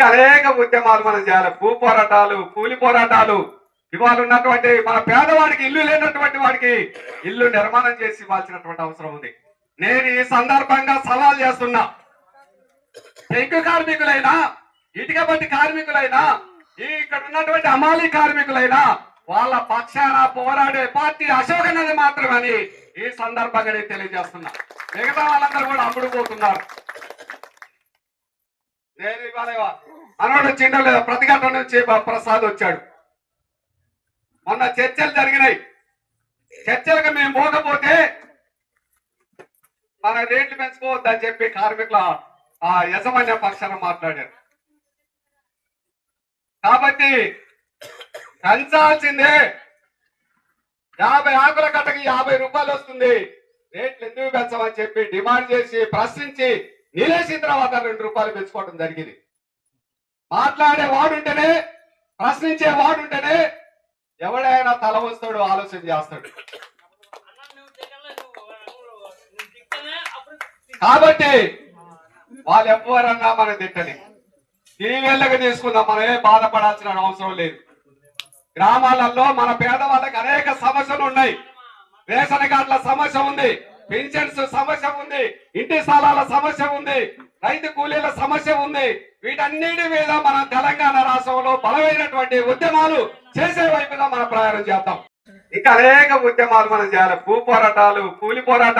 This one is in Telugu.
ఇంకా అనేక ఉద్యమాలు మనం చేయాలి. భూ పోరాటాలు, కూలి పోరాటాలు. ఇవాళ ఉన్నటువంటి మన పేదవాడికి ఇల్లు లేనటువంటి వాడికి ఇల్లు నిర్మాణం చేసి ఇవ్వాల్సినటువంటి అవసరం ఉంది. నేను ఈ సందర్భంగా సవాల్ చేస్తున్నా, పెంకు కార్మికులైనా, ఇటుక బట్టి కార్మికులైనా, ఇక్కడ ఉన్నటువంటి అమాలి కార్మికులైనా వాళ్ళ పక్షాన పోరాడే పార్టీ అశోకనది మాత్రమని ఈ సందర్భంగా నేను తెలియజేస్తున్నా. మిగతా వాళ్ళందరూ కూడా అమ్ముడుపోతున్నారు. నేను ఇవాళ మనోడు చిండలు ప్రతిఘటన నుంచి ప్రసాద్ వచ్చాడు. మొన్న చర్చలు జరిగినాయి. చర్చలకు మేము పోకపోతే మన రేట్లు పెంచుకోవద్దని చెప్పి కార్మికుల యజమాన్య పక్షాన మాట్లాడారు. కాబట్టి పెంచాల్సిందే. 50 ఆకుల కట్టకి 50 రూపాయలు వస్తుంది, రేట్లు ఎందుకు పెంచమని చెప్పి డిమాండ్ చేసి ప్రశ్నించి నిలేసిన తర్వాత 2 రూపాయలు పెంచుకోవడం జరిగింది. మాట్లాడే వాడుంటేనే, ప్రశ్నించే వాడుంటేనే ఎవడైనా తల వస్తాడు, ఆలోచన చేస్తాడు. కాబట్టి వాళ్ళు ఎవరన్నా మనం తిట్టని దీవెళ్ళగా తీసుకుందాం. మనం ఏం బాధపడాల్సిన అవసరం లేదు. గ్రామాలలో మన పేదవాళ్ళకి అనేక సమస్యలు ఉన్నాయి. రేషన్ కార్డుల సమస్య ఉంది, పెన్షన్స్ సమస్య ఉంది, ఇంటి స్థలాల సమస్య ఉంది, రైతు కూలీల సమస్య ఉంది. వీటన్నిటి మీద మనం తెలంగాణ రాష్ట్రంలో బలమైనటువంటి ఉద్యమాలు చేసే వైపుగా మనం ప్రయాణం చేద్దాం. ఇంకా అనేక ఉద్యమాలు మనం చేయాలి. భూ పోరాటాలు, కూలి పోరాటాలు.